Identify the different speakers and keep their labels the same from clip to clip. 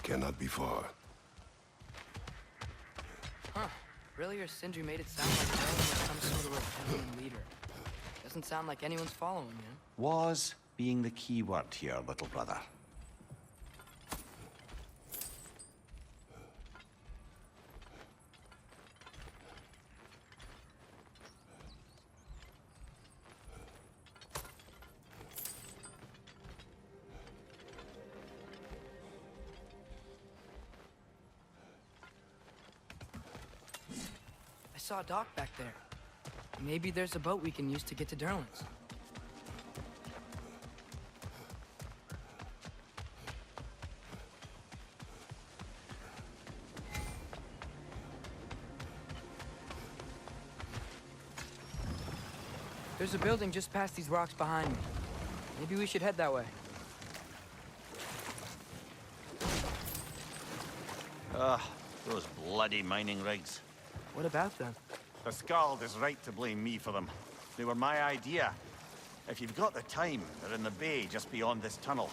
Speaker 1: cannot be far.
Speaker 2: Huh. Earlier, Sindri made it sound like Merlin was some sort of rebellion leader. Doesn't sound like anyone's following him.
Speaker 3: Was being the key word here, little brother.
Speaker 2: I saw a dock back there. Maybe there's a boat we can use to get to Durlin's. There's a building just past these rocks behind me. Maybe we should head that way.
Speaker 3: Ugh, those bloody mining rigs.
Speaker 2: What about them?
Speaker 3: The Skald is right to blame me for them. They were my idea. If you've got the time, they're in the bay just beyond this tunnel.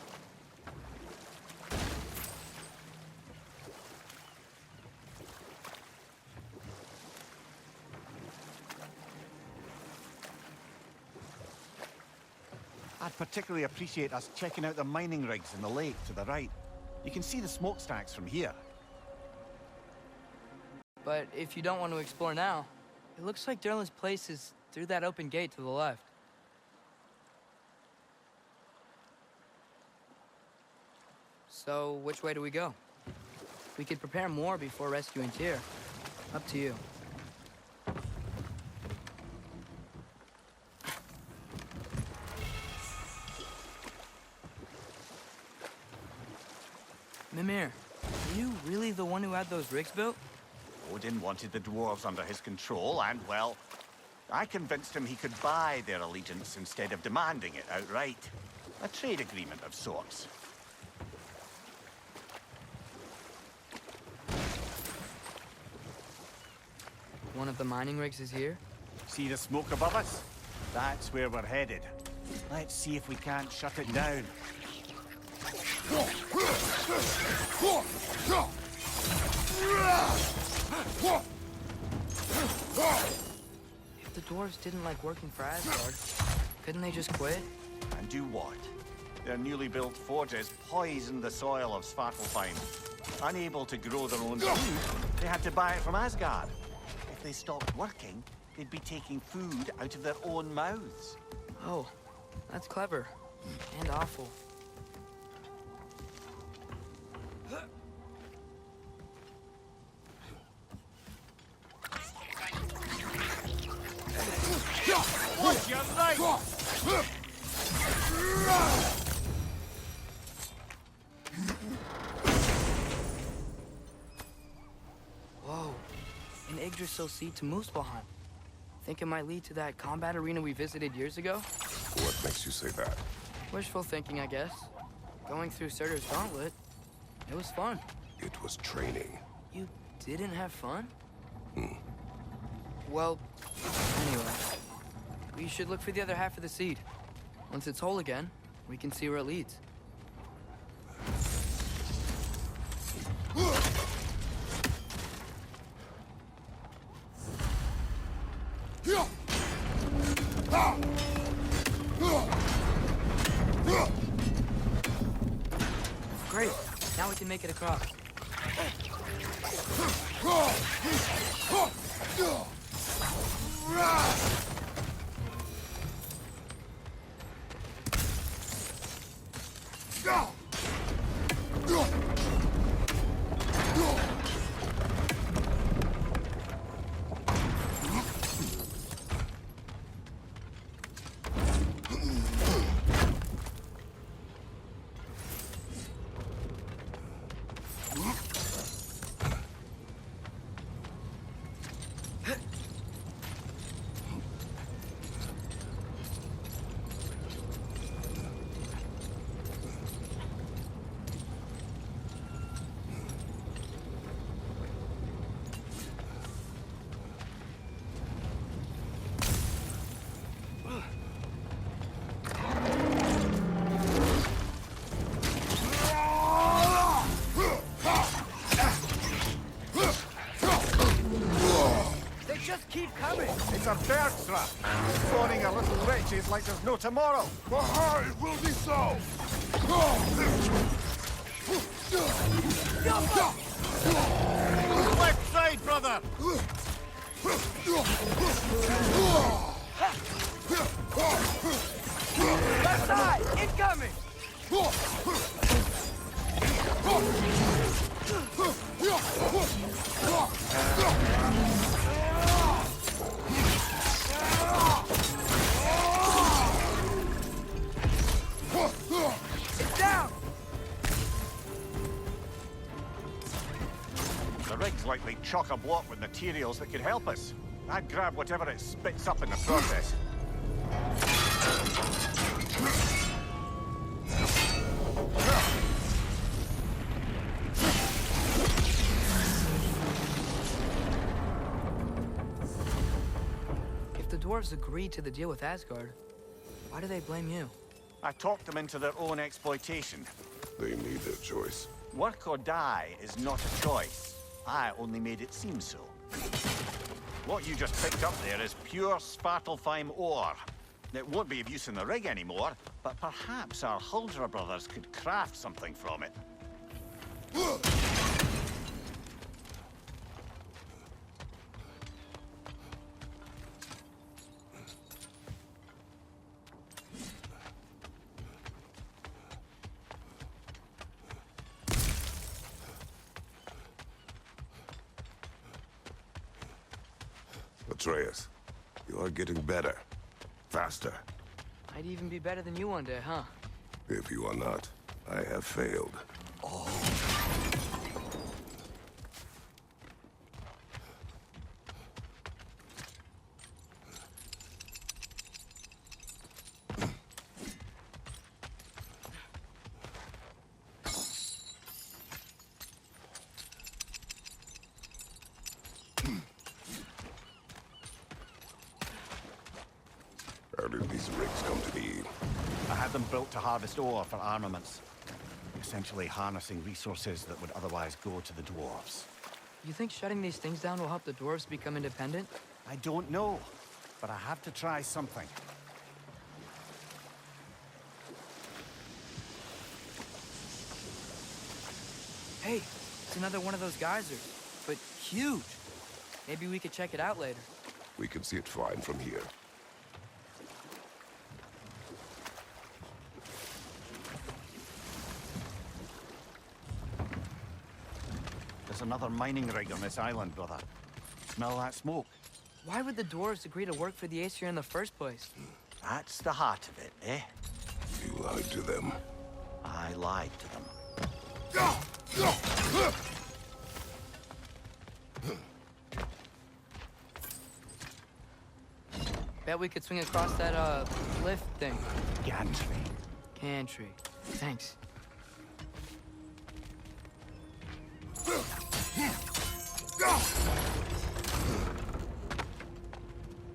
Speaker 3: I'd particularly appreciate us checking out the mining rigs in the lake to the right. You can see the smokestacks from here.
Speaker 2: But if you don't want to explore now, it looks like Durlin's place is through that open gate to the left. So, which way do we go? We could prepare more before rescuing Tyr. Up to you. Mimir, are you really the one who had those rigs built?
Speaker 3: Odin wanted the dwarves under his control, and, well, I convinced him he could buy their allegiance instead of demanding it outright. A trade agreement of sorts.
Speaker 2: One of the mining rigs is here?
Speaker 3: See the smoke above us? That's where we're headed. Let's see if we can't shut it down.
Speaker 2: If the dwarves didn't like working for Asgard, couldn't they just quit?
Speaker 3: And do what? Their newly built forges poisoned the soil of Svartalfheim. Unable to grow their own food, they had to buy it from Asgard. If they stopped working, they'd be taking food out of their own mouths.
Speaker 2: Oh, that's clever. And awful.
Speaker 3: Watch your right!
Speaker 2: Whoa. An Yggdrasil seed to Muspelheim. Think it might lead to that combat arena we visited years ago?
Speaker 1: What makes you say that?
Speaker 2: Wishful thinking, I guess. Going through Surtur's gauntlet, it was fun.
Speaker 1: It was training.
Speaker 2: You didn't have fun? Well, anyway. We should look for the other half of the seed. Once it's whole again, we can see where it leads. Great. Now we can make it across.
Speaker 3: like there's no tomorrow.
Speaker 1: It will be so!
Speaker 3: Left side, brother!
Speaker 2: Left side! Incoming! It's down!
Speaker 3: The rig's likely chock-a-block with materials that could help us. I'd grab whatever it spits up in the process.
Speaker 2: If the dwarves agreed to the deal with Asgard, why do they blame you?
Speaker 3: I talked them into their own exploitation.
Speaker 1: They made their choice.
Speaker 3: Work or die is not a choice. I only made it seem so. What you just picked up there is pure Svartalfheim ore. It won't be of use in the rig anymore, but perhaps our Huldra brothers could craft something from it.
Speaker 1: Atreus, you are getting better. Faster.
Speaker 2: I'd even be better than you one day, huh?
Speaker 1: If you are not, I have failed. How did these rigs come to be?
Speaker 3: I had them built to harvest ore for armaments. Essentially harnessing resources that would otherwise go to the dwarves.
Speaker 2: You think shutting these things down will help the dwarves become independent?
Speaker 3: I don't know, but I have to try something.
Speaker 2: Hey, it's another one of those geysers, but huge. Maybe we could check it out later.
Speaker 1: We can see it fine from here.
Speaker 3: There's another mining rig on this island, brother. Smell that smoke?
Speaker 2: Why would the dwarves agree to work for the Aesir in the first place?
Speaker 3: That's the heart of it, eh?
Speaker 1: You lied to them.
Speaker 3: I lied to them.
Speaker 2: Bet we could swing across that, lift thing.
Speaker 3: Gantry.
Speaker 2: Gantry. Thanks.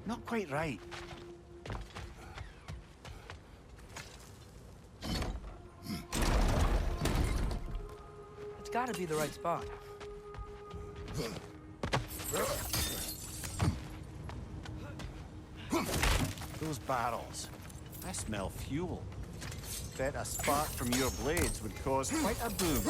Speaker 3: Not quite right.
Speaker 2: It's gotta be the right spot.
Speaker 3: Those barrels. I smell fuel. Bet a spark from your blades would cause quite a boom.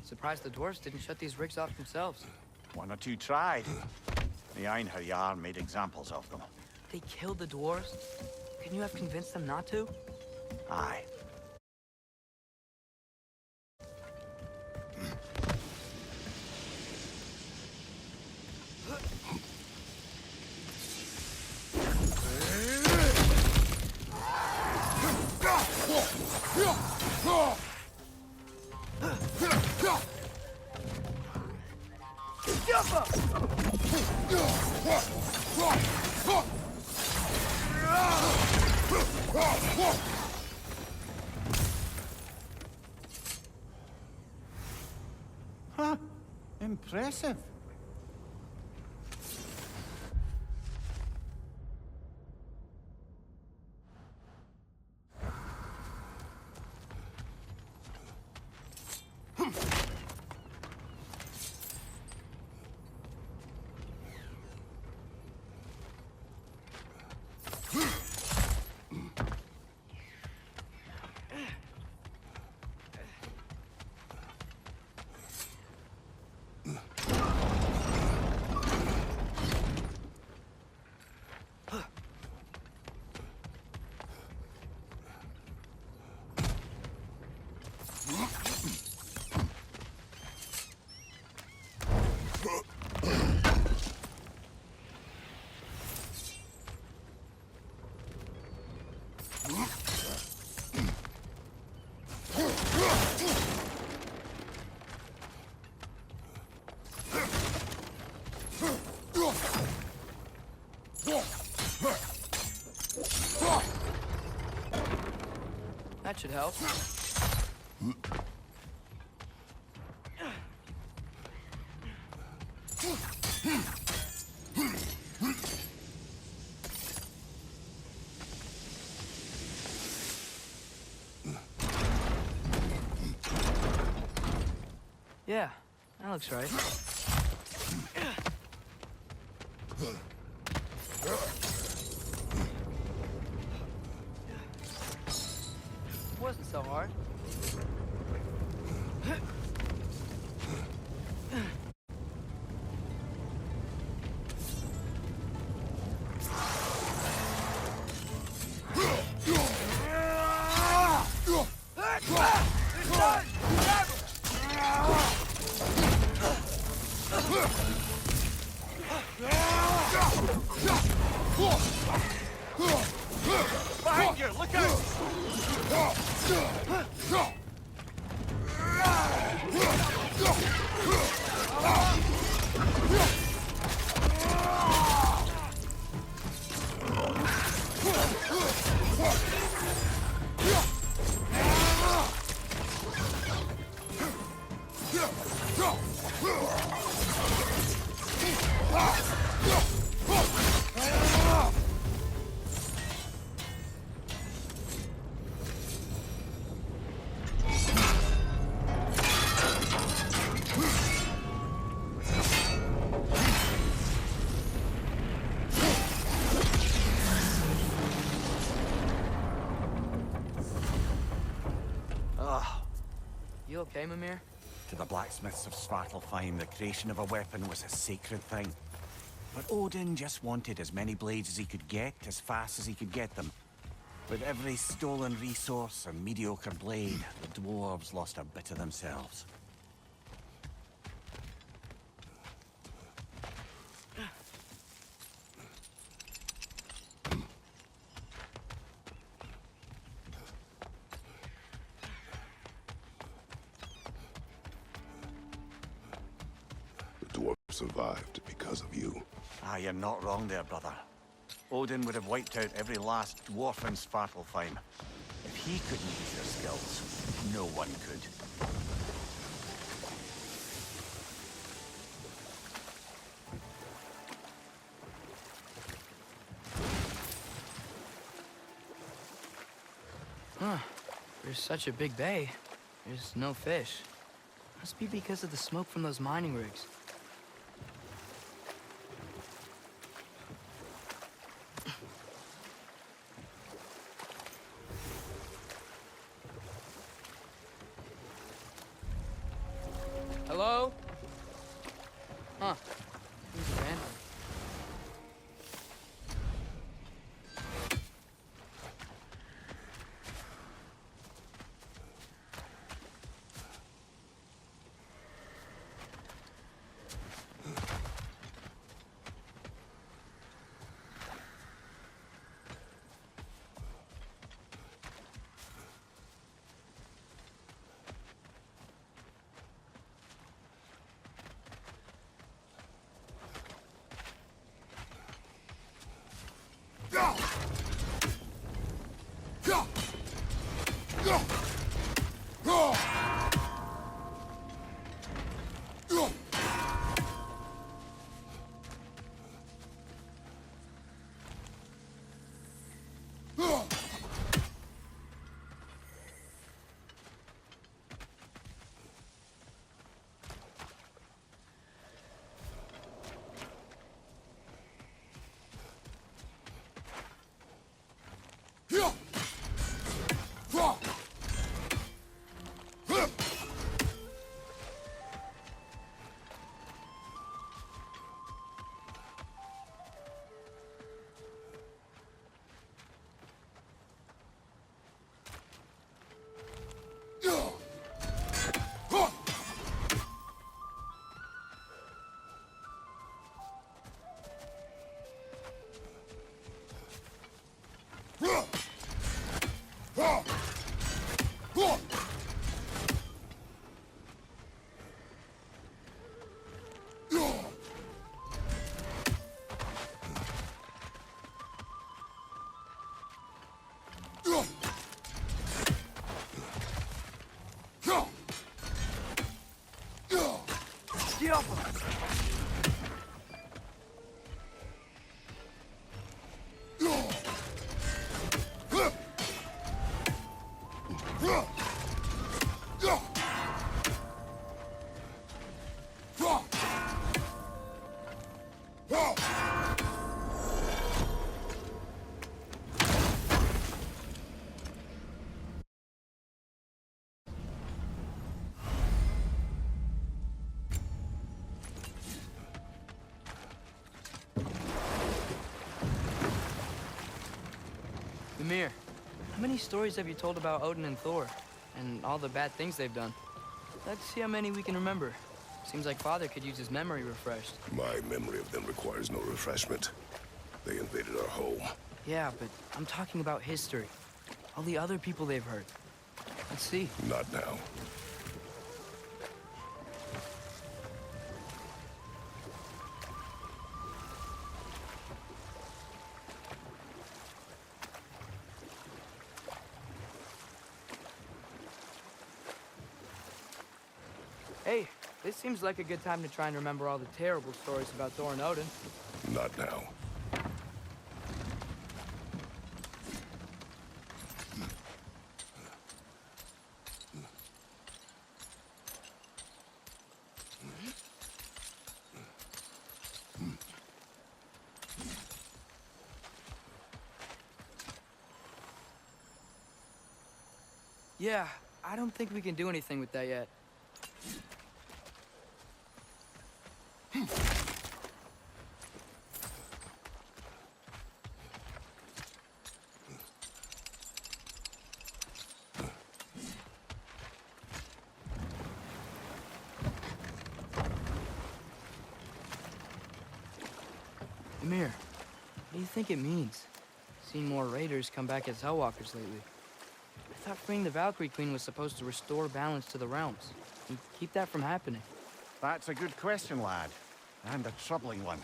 Speaker 2: Surprised the dwarves didn't shut these rigs off themselves.
Speaker 3: One or two tried. The Einherjar made examples of them.
Speaker 2: They killed the dwarves? Couldn't you have convinced them not to?
Speaker 3: Aye. Huh. Impressive.
Speaker 2: That should help. Yeah, that looks right. It wasn't so hard.
Speaker 3: Behind you! Look out!
Speaker 2: You okay, Mimir?
Speaker 3: To the blacksmiths of Svartalfheim, the creation of a weapon was a sacred thing. But Odin just wanted as many blades as he could get, as fast as he could get them. With every stolen resource and mediocre blade, the dwarves lost a bit of themselves.
Speaker 1: survived because of you.
Speaker 3: Ah, you're not wrong there, brother. Odin would have wiped out every last dwarf in Svartalfheim. If he couldn't use your skills, no one could.
Speaker 2: Huh. There's such a big bay. There's no fish. Must be because of the smoke from those mining rigs. Hello? Huh. Seems abandoned. Get off of us! Ymir, how many stories have you told about Odin and Thor, and all the bad things they've done? Let's see how many we can remember. Seems like Father could use his memory refreshed.
Speaker 1: My memory of them requires no refreshment. They invaded our home.
Speaker 2: Yeah, but I'm talking about history. All the other people they've hurt. Let's see.
Speaker 1: Not now.
Speaker 2: Hey, this seems like a good time to try and remember all the terrible stories about Thor and Odin.
Speaker 1: Not now.
Speaker 2: Yeah, I don't think we can do anything with that yet. Ymir, what do you think it means? Seen more raiders come back as Hellwalkers lately. I thought freeing the Valkyrie Queen was supposed to restore balance to the realms and keep that from happening.
Speaker 3: That's a good question, lad. And a troubling one.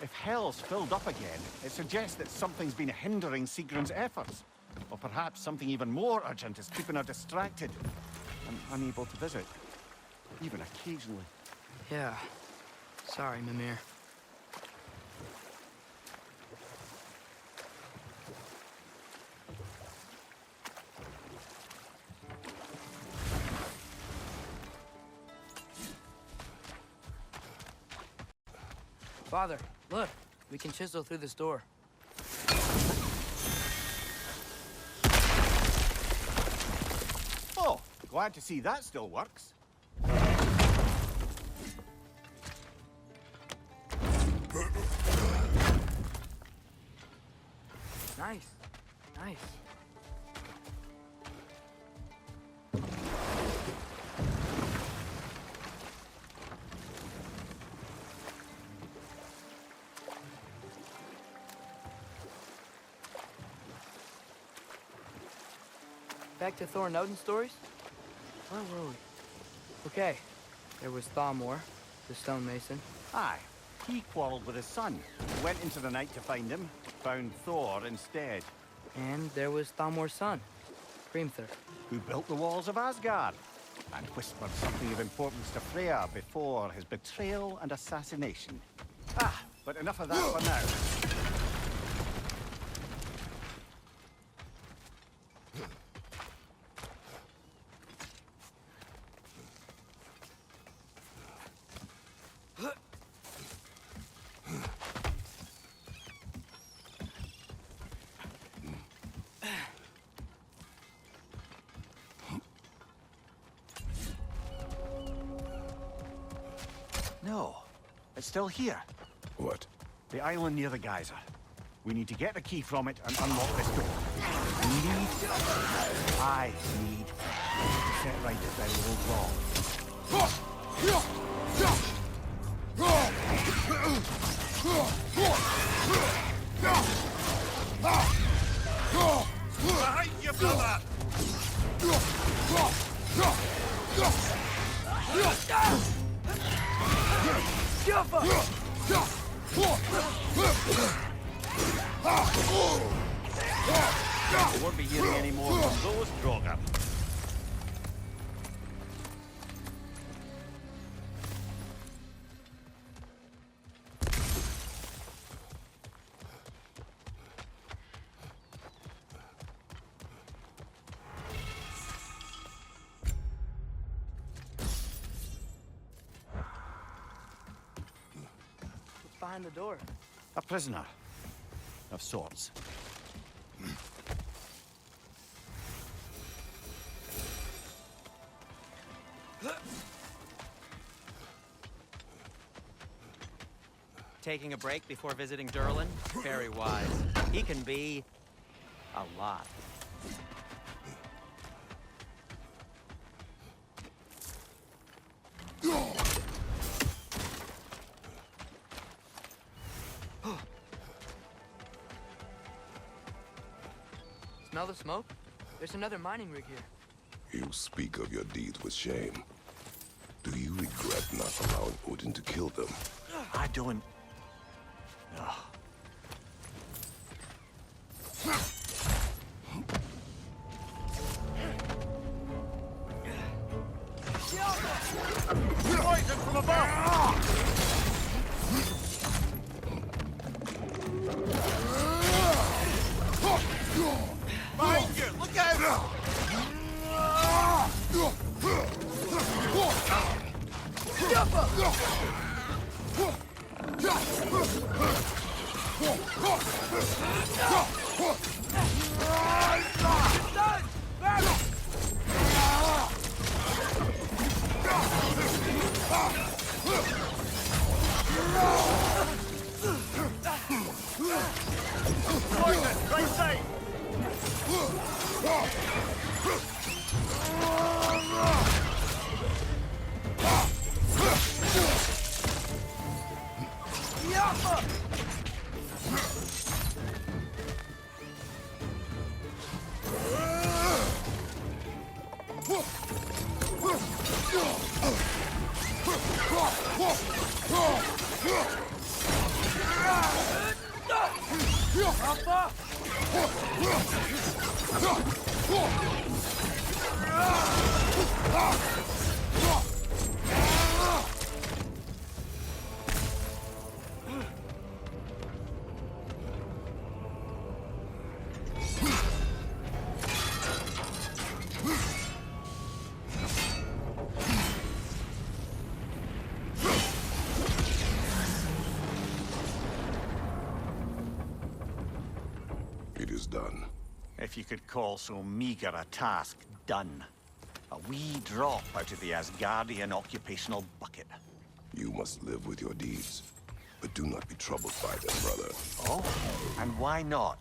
Speaker 3: If Hell's filled up again, it suggests that something's been hindering Sigrun's efforts. Or perhaps something even more urgent is keeping her distracted and unable to visit. Even occasionally.
Speaker 2: Yeah. Sorry, Mimir. Father, look. We can chisel through this door.
Speaker 3: Oh, glad to see that still works.
Speaker 2: Nice. Nice. Back to Thor and Odin stories? Where were we? Okay. There was Thalmor, the stonemason.
Speaker 3: Aye, he quarreled with his son. Went into the night to find him, found Thor instead.
Speaker 2: And there was Thalmor's son, Hrimthur.
Speaker 3: Who built the walls of Asgard and whispered something of importance to Freya before his betrayal and assassination. Ah, but enough of that for now. No, it's still here.
Speaker 1: What?
Speaker 3: The island near the geyser. We need to get the key from it and unlock this door. I need to set right this very old wrong.
Speaker 4: Behind you, brother!
Speaker 3: We won't be hearing any more from those Draugr.
Speaker 2: What's behind the door?
Speaker 3: A prisoner. Of sorts.
Speaker 5: Taking a break before visiting Durlin? Very wise. He can be a lot.
Speaker 2: Smell the smoke? There's another mining rig here.
Speaker 1: You speak of your deeds with shame. Do you regret not allowing Odin to kill them?
Speaker 3: I don't...
Speaker 4: Poison from above! Behind you! Look out! Poison! Right side!
Speaker 1: It is done.
Speaker 3: If you could call so meager a task done. A wee drop out of the Asgardian occupational bucket.
Speaker 1: You must live with your deeds, but do not be troubled by them, brother.
Speaker 3: Oh? And why not?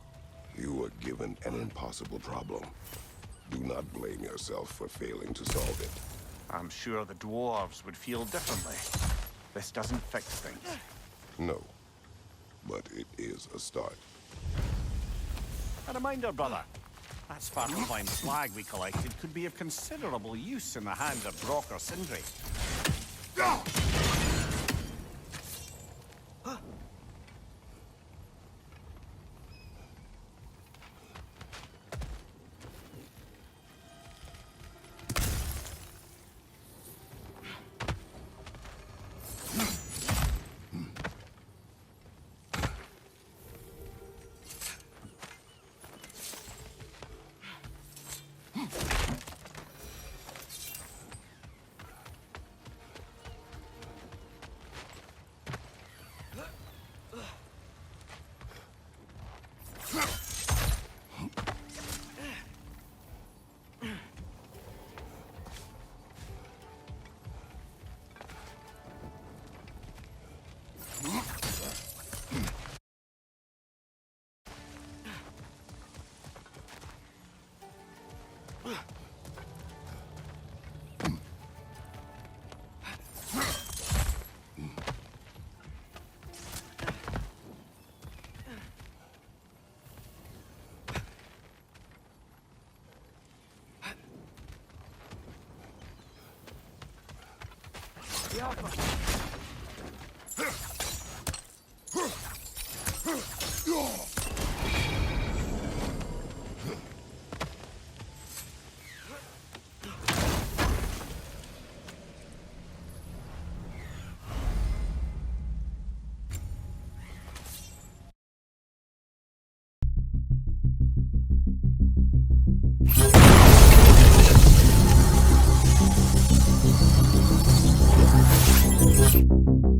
Speaker 1: You were given an impossible problem. Do not blame yourself for failing to solve it.
Speaker 3: I'm sure the dwarves would feel differently. This doesn't fix things.
Speaker 1: No, but it is a start.
Speaker 3: A reminder, brother. That Svartalfheim slag we collected could be of considerable use in the hands of Brock or Sindri.